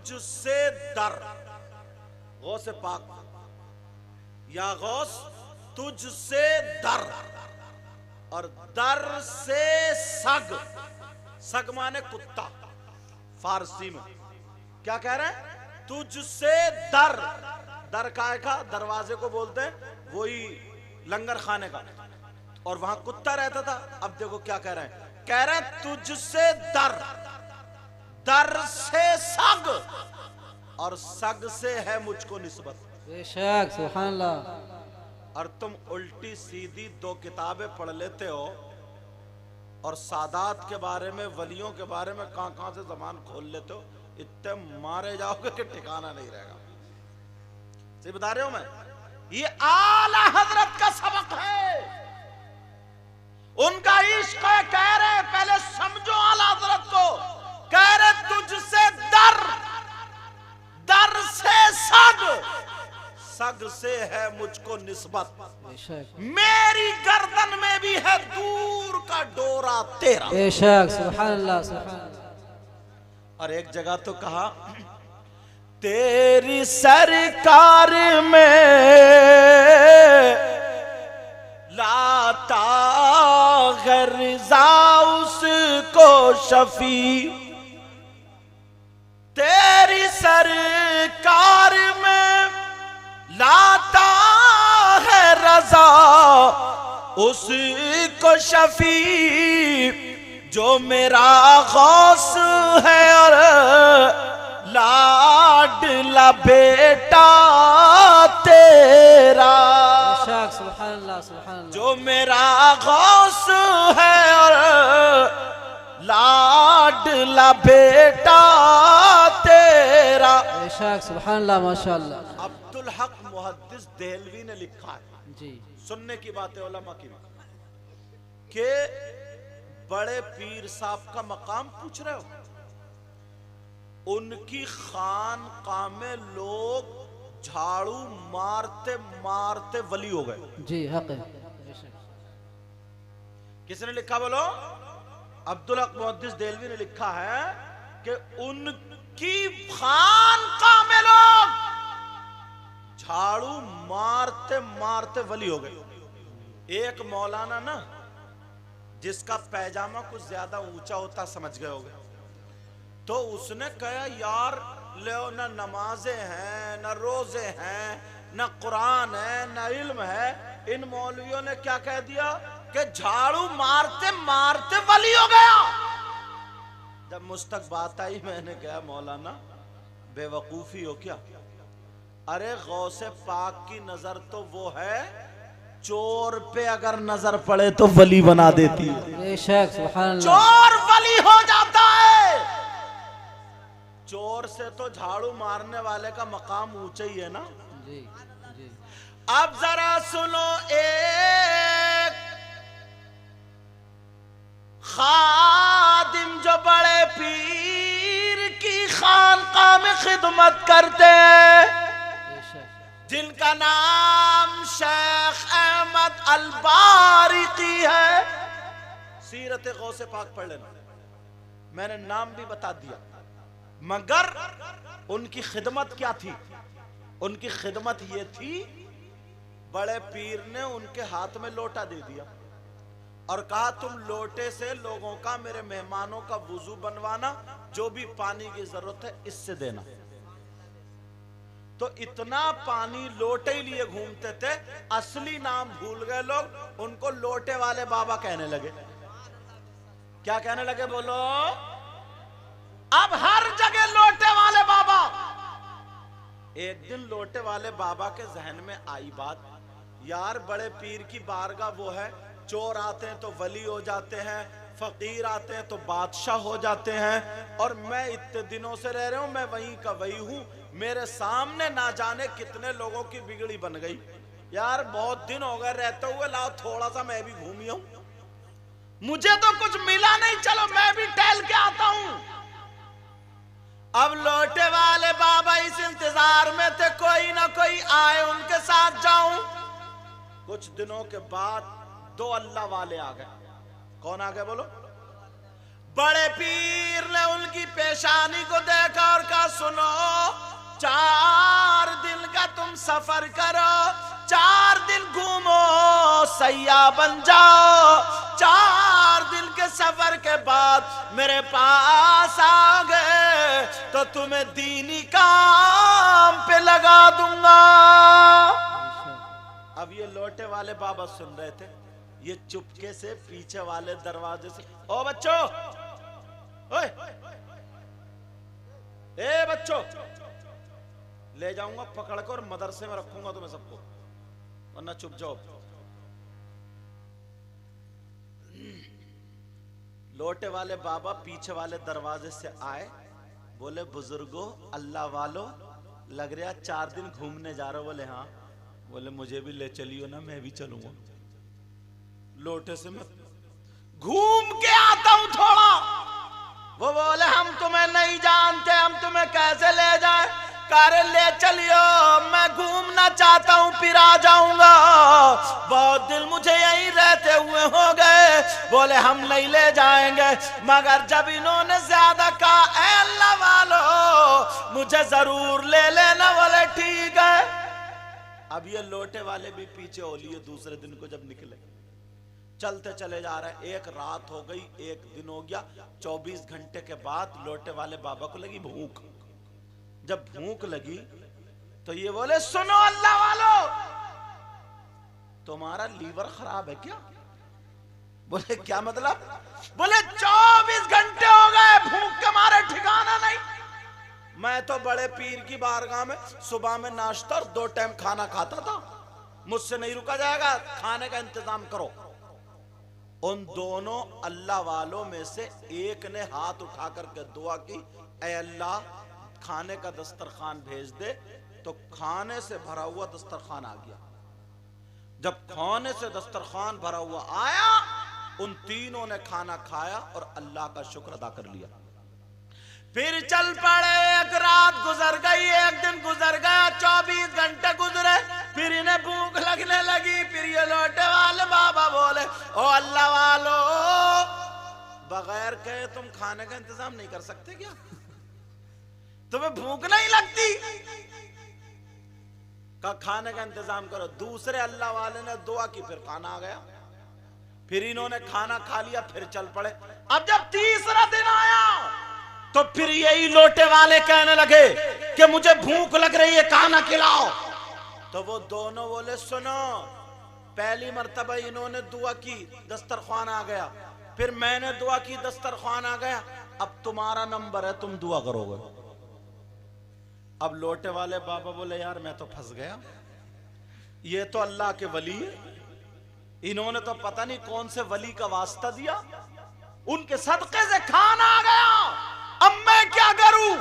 तुझसे दर, गौस पाक या गौस तुझसे दर, और दर से सग, सग माने कुत्ता फारसी में। क्या कह रहे हैं? तुझसे दर, दर काय का दरवाजे को बोलते हैं, वही लंगर खाने का, और वहां कुत्ता रहता था। अब देखो क्या कह रहे हैं, कह रहे हैं तुझसे दर, दर से सग, और सग से है मुझको निस्बत। बेशक सुभान अल्लाह। और तुम उल्टी सीधी दो किताबें पढ़ लेते हो और सादात के बारे में, वलियों के बारे में कहां से जबान खोल लेते हो, इतने मारे जाओगे कि ठिकाना नहीं रहेगा। सही बता रहे हो मैं? ये आला हजरत का सबक है, उनका इश्क है। कह रहे पहले समझो आला हजरत को, कह रहे तुझसे दर, दर से सग, सग से है मुझको निस्बत, मेरी गर्दन में भी है दूर का डोरा तेरा। बेशक सुभान अल्लाह सुभान अल्लाह। और एक जगह तो कहा, तेरी सरकार में लाता है रिज़ा उसको शफी, तेरी सरकार में लाता है रज़ा उसको शफी, जो मेरा गौस है और लाडला बेटा तेरा। सुभान अल्लाह सुभान अल्लाह। जो मेरा गौस है और लाडला बेटा तेरा। बेशक सुभान अल्लाह माशाअल्लाह। अब्दुल हक मुहद्दिस देहलवी ने लिखा है जी, सुनने की बातें उलमा की, के बड़े पीर साहब का मकाम पूछ रहे हो, उनकी खानकाह में लोग झाड़ू मारते मारते वली हो गए। जी हक है। किसने लिखा बोलो? अब्दुल हक मुहद्दिस देहलवी ने लिखा है कि उनकी खानकाह में लोग झाड़ू मारते मारते वली हो गए। एक मौलाना ना, जिसका पैजामा कुछ ज्यादा ऊंचा होता, समझ गए होगे, तो उसने कहा यार ले, न नमाजें हैं, न रोजे हैं, न कुरान है, न इल्म है, इन मौलवियों ने क्या कह दिया कि झाड़ू मारते मारते वली हो गया। जब मुझ तक बात आई, मैंने कहा मौलाना बेवकूफी हो क्या? अरे गौसे पाक की नजर तो वो है, चोर पे अगर नजर पड़े तो वली बना देती है। बेशक सुभान अल्लाह। चोर वली हो जाता है। चोर से तो झाड़ू मारने वाले का मकाम ऊंचा ही है ना। जी जी। अब जरा सुनो, एक खादिम जो बड़े पीर की खानकाह में खिदमत करते हैं, जिनका नाम शेख अहमद अल-बारिकी है, सीरत गौसे पाक पढ़ लेना, मैंने नाम भी बता दिया। मगर उनकी खिदमत क्या थी? उनकी खिदमत ये थी, बड़े पीर ने उनके हाथ में लोटा दे दिया और कहा तुम लोटे से लोगों का, मेरे मेहमानों का वुजू बनवाना, जो भी पानी की जरूरत है इससे देना। तो इतना पानी लोटे ही लिए घूमते थे, असली नाम भूल गए लोग, उनको लोटे वाले बाबा कहने लगे। क्या कहने लगे बोलो? अब हर जगह लोटे वाले बाबा। एक दिन लोटे वाले बाबा के जहन में आई बात, यार बड़े पीर की बारगाह वो है, चोर आते हैं तो वली हो जाते हैं, फकीर आते हैं तो बादशाह हो जाते हैं, और मैं इतने दिनों से रह रहा हूं, मैं वहीं का वही हूं, मेरे सामने ना जाने कितने लोगों की बिगड़ी बन गई। यार बहुत दिन हो गए रहते हुए, लाओ थोड़ा सा मैं भी घूमी हूं, मुझे तो कुछ मिला नहीं, चलो मैं भी टहल के आता हूं। अब लोटे वाले बाबा इस इंतजार में थे कोई ना कोई आए, उनके साथ जाऊं। कुछ दिनों के बाद दो अल्लाह वाले आ गए। कौन आ गए बोलो? बड़े पीर ने उनकी पेशानी को देखा और कहा सुनो सफर करो, 4 दिन घूमो, सैयाह बन जाओ, 4 दिन के सफर के बाद मेरे पास आ गए तो तुम्हें दीनी काम पे लगा दूंगा। अब ये लोटे वाले बाबा सुन रहे थे, ये चुपके से पीछे वाले दरवाजे से, ओ बच्चों, ओए, ए बच्चों, ले जाऊंगा पकड़ कर और मदरसे में रखूंगा तुम्हें सबको, वरना चुप जाओ। लोटे वाले बाबा पीछे वाले दरवाजे से आए, बोले बुजुर्गो, अल्लाह वालो, लग रहा 4 दिन घूमने जा रहे हो? बोले हाँ। बोले मुझे भी ले चलियो ना, मैं भी चलूंगा। लोटे से मैं घूम के आता हूं थोड़ा। वो बोले हम तुम्हें नहीं जानते, हम तुम्हें कैसे ले जाए? कारे ले चलियो, मैं घूमना चाहता हूं, फिर आ जाऊंगा, बहुत दिल मुझे यहीं रहते हुए हो गए। बोले हम नहीं ले जाएंगे, मगर जब इन्होंने ज्यादा कहा, ऐ अल्लाह वालो मुझे जरूर ले लेना। बोले ठीक है। अब ये लोटे वाले भी पीछे हो लिए। दूसरे दिन को जब निकले, चलते चले जा रहे हैं, एक रात हो गई, एक दिन हो गया, 24 घंटे के बाद लोटे वाले बाबा को लगी भूख। जब भूख लगी तो ये बोले सुनो अल्लाह वालो, तुम्हारा लीवर खराब है क्या? बोले क्या मतलब? बोले 24 घंटे हो गए, भूख के मारे ठिकाना नहीं। मैं तो बड़े पीर की बारगाह में सुबह में नाश्ता और 2 टाइम खाना खाता था, मुझसे नहीं रुका जाएगा, खाने का इंतजाम करो। उन दोनों अल्लाह वालों में से एक ने हाथ उठा करके दुआ की, ऐ अल्लाह खाने का दस्तरखान भेज दे। तो खाने से भरा हुआ दस्तरखान आ गया। जब खाने से दस्तरखान भरा हुआ आया, उन तीनों ने खाना खाया और अल्लाह का शुक्र अदा कर लिया। फिर चल पड़े, एक रात गुजर गई, एक दिन गुजर गया, 24 घंटे गुजरे, फिर इन्हें भूख लगने लगी। फिर ये लोटे वाले बाबा बोले, ओ अल्लाह वालो, बगैर कहे तुम खाने का इंतजाम नहीं कर सकते क्या? तुम्हें भूख नहीं लगती? का खाने का इंतजाम करो। दूसरे अल्लाह वाले ने दुआ की, फिर खाना आ गया। फिर इन्होंने खाना खा लिया, फिर चल पड़े। अब जब तीसरा दिन आया तो फिर यही लोटे वाले कहने लगे कि मुझे भूख लग रही है, खाना खिलाओ। तो वो दोनों बोले सुनो, पहली मर्तबा इन्होंने दुआ की, दस्तरखान आ गया, फिर मैंने दुआ की, दस्तरखान आ गया, अब तुम्हारा नंबर है, तुम दुआ करोगे। अब लोटे वाले बाबा बोले यार मैं तो फंस गया, ये तो अल्लाह के वली है, इन्होंने तो पता नहीं कौन से वली का वास्ता दिया, उनके सदके से खाना आ गया, अब मैं क्या करूं?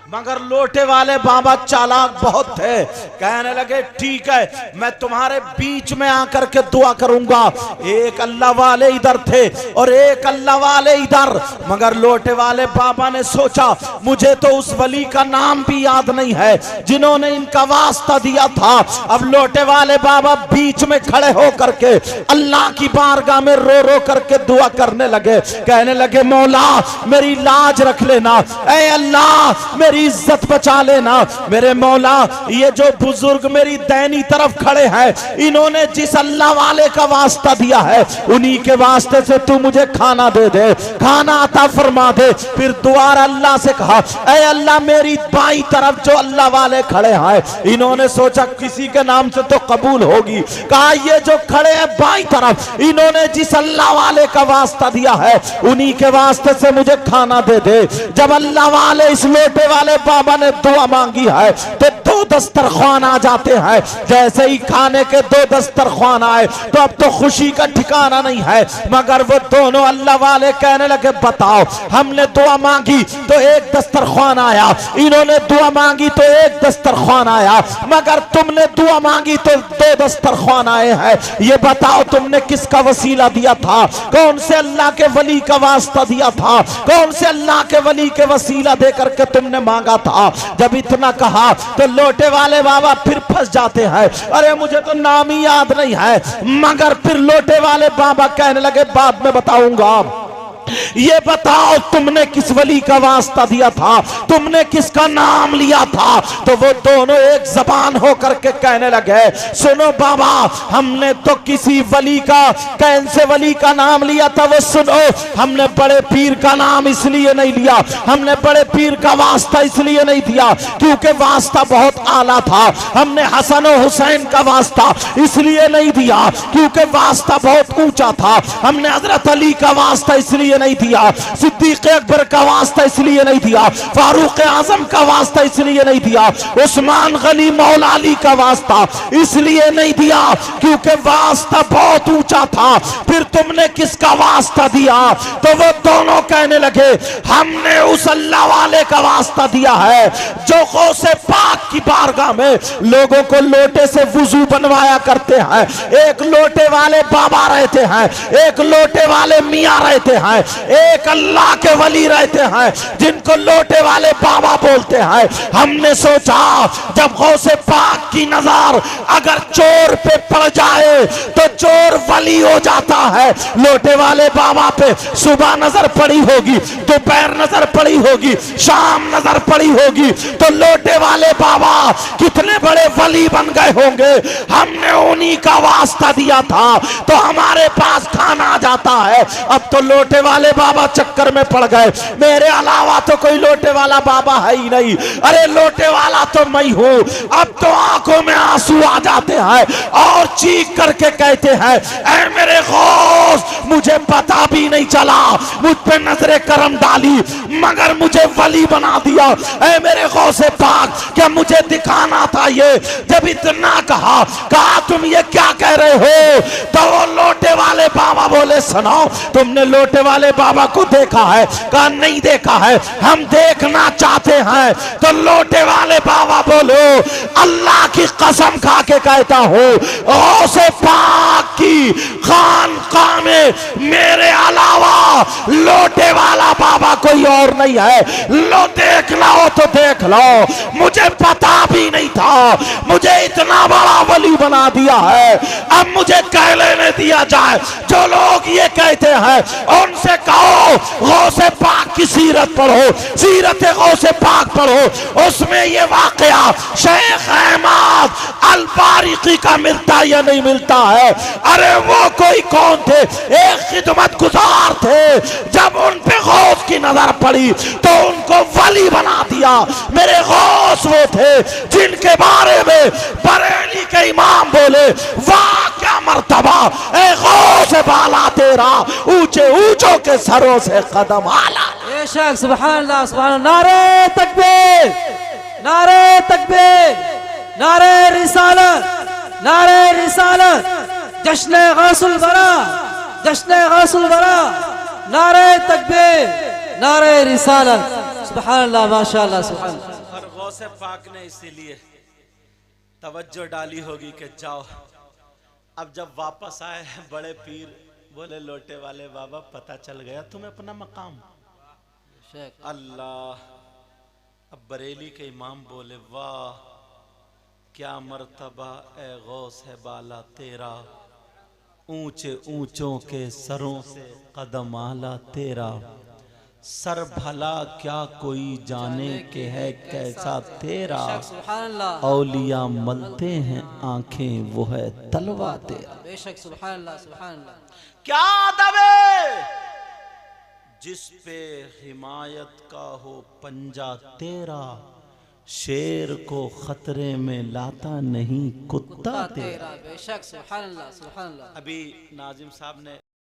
मगर लोटे वाले बाबा चालाक बहुत थे, कहने लगे ठीक है, मैं तुम्हारे बीच में आकर के दुआ करूंगा। एक अल्लाह वाले इधर थे और एक अल्लाह वाले इधर, मगर लोटे वाले बाबा ने सोचा मुझे तो उस वली का नाम भी याद नहीं है जिन्होंने इनका वास्ता दिया था। अब लोटे वाले बाबा बीच में खड़े हो करके अल्लाह की बारगाह में रो रो करके दुआ करने लगे, कहने लगे मौला मेरी लाज रख लेना, ऐ अल्लाह मेरी इज्जत बचा लेना, मेरे मौला ये जो बुजुर्ग मेरी दैनी तरफ खड़े हैं, इन्होंने जिस अल्लाह वाले का वास्ता दिया है, उन्हीं के वास्ते से तू मुझे खाना दे दे, खाना अता फरमा दे। फिर दोबारा अल्लाह से कहा, ऐ अल्लाह मेरी बाईं तरफ जो अल्लाह वाले खड़े हैं, इन्होंने सोचा किसी के नाम से तो कबूल होगी, कहा ये जो खड़े हैं बाईं तरफ, इन्होंने जिस अल्लाह वाले का वास्ता दिया है, उन्हीं के वास्ते से मुझे खाना दे दे। जब अल्लाह वाले इस लोटे वाले बाबा ने दुआ मांगी है तो 2 दस्तरखान आ जाते हैं। जैसे ही खाने के 2 दस्तरखान आए तो अब तो खुशी का ठिकाना नहीं है, मगर वो दोनों अल्लाह वाले कहने लगे बताओ, हमने दुआ मांगी तो 1 दस्तरखान आया, इन्होंने दुआ मांगी तो 1 दस्तरखान आया, मगर तुमने दुआ मांगी तो 2 दस्तरखान आए हैं। ये बताओ तुमने किसका वसीला दिया था? कौन से अल्लाह के वली का वास्ता दिया था? कौन से अल्लाह के वली के वसीला देकर के तुमने मांगा था? जब इतना कहा तो लोटे वाले बाबा फिर फंस जाते हैं, अरे मुझे तो नाम ही याद नहीं है, मगर फिर लोटे वाले बाबा कहने लगे बाद में बताऊंगा। ये बताओ तुमने किस वली का वास्ता दिया था, तुमने किसका नाम लिया था? तो वो दोनों एक जबान होकर के कहने लगे, सुनो बाबा, हमने तो किसी वली का, कौन से वली का नाम लिया था वो सुनो। हमने बड़े पीर का नाम इसलिए नहीं लिया, हमने बड़े पीर का वास्ता इसलिए नहीं दिया क्योंकि वास्ता बहुत आला था। हमने हसन और हुसैन का वास्ता इसलिए नहीं दिया क्योंकि वास्ता बहुत ऊंचा था। हमने हजरत अली का वास्ता इसलिए नहीं दिया, सिद्दीक अकबर का वास्ता इसलिए नहीं दिया, फारूक आजम का वास्ता इसलिए नहीं दिया, उस्मान गनी मौला अली का वास्ता इसलिए नहीं दिया क्योंकि वास्ता बहुत ऊंचा था। फिर तुमने किसका वास्ता दिया? तो वो दोनों कहने लगे, हमने उस अल्लाह वाले का वास्ता दिया है जो गौसे पाक की बारगाह में लोगों को लोटे से वुजू बनवाया करते हैं। एक लोटे वाले बाबा रहते हैं, एक लोटे वाले मियाँ रहते हैं, एक अल्लाह के वली रहते हैं जिनको लोटे वाले बाबा बोलते हैं। हमने सोचा जब गौसे पाक की नजर अगर चोर पे पड़ जाए तो चोर वली हो जाता है। लोटे वाले बाबा पे सुबह नजर पड़ी होगी, दोपहर नजर पड़ी होगी, शाम नजर पड़ी होगी, तो लोटे वाले बाबा कितने बड़े वली बन गए होंगे। हमने उन्हीं का वास्ता दिया था तो हमारे पास खाना आ जाता है। अब तो लोटे वाले बाबा चक्कर में पड़ गए, मेरे अलावा तो कोई लोटे वाला बाबा है ही नहीं, अरे लोटे वाला तो मैं हूं। अब तो आंखों में आंसू आ जाते हैं और चीख करके कहते हैं, ऐ मेरे गौस, मुझे पता भी नहीं चला, मुझ पे नजरे करम डाली मगर मुझे वली बना दिया। ऐ मेरे गौसे पाक, क्या मुझे दिखाना था ये? जब इतना कहा तुम ये क्या कह रहे हो? तो वो लोटे वाले बाबा बोले, सुनो, तुमने लोटे वाले बाबा को देखा है? कहा नहीं देखा है, हम देखना चाहते हैं। तो लोटे वाले बाबा बोलो, अल्लाह की कसम खा के कहता हूं, गौसे पाक की खानकाह में मेरे अलावा लोटे वाला बाबा कोई और नहीं है। लो देख लो तो देख लो, मुझे पता भी नहीं था, मुझे इतना बड़ा वली बना दिया है। अब मुझे कह लेने दिया जाए, जो लोग ये कहते हैं उनसे कहो गौसे पाक की सीरत पढ़ो, सीरत गौसे पाक पढ़ो, उसमें ये वाकया शेख अहमद अल फारिकी का मिलता या नहीं मिलता है। अरे वो कोई कौन थे? एक खिदमत गुजार थे, जब उन पे गौस की नजर पड़ी तो उनको वली बना दिया। मेरे गौस वो थे जिनके बारे में बरेली के इमाम बोले, वाह क्या मर्तबा, ए गौस बाला तेरा, ऊंचे ऊंचों के सरों से कदम आला। बेशक, सुभान अल्लाह, सुभान अल्लाह। नारे तकबीर, नारे तकबीर, नारे रिसालत, नारे रिसालत, जश्न गौसुल बरा, जश्न गौसुल बरा, नारे तकबीर, नारे रिसालत, सुभान अल्लाह, माशाअल्लाह, सुभान अल्लाह। और गौसे पाक ने इसीलिए तवज्जो डाली होगी कि जाओ। अब जब वापस आए बड़े पीर बोले, लोटे वाले बाबा पता चल गया तुम्हें अपना मकाम। अल्लाह। अब बरेली के इमाम बोले, वाह क्या मर्तबा ए गौस है बाला तेरा, ऊंचे ऊंचों के सरों से कदम आला तेरा, सर भला क्या कोई जाने के है कैसा तेरा, औलिया मलते हैं आंखें वो है तलवा तेरा। बेशक, सुभान अल्लाह, सुभान अल्लाह। क्या दबे जिस पे हिमायत का हो पंजा तेरा, शेर को खतरे में लाता नहीं कुत्ता तेरा। बेशक, सुभान अल्लाह, सुभान अल्लाह। अभी नाजिम साहब ने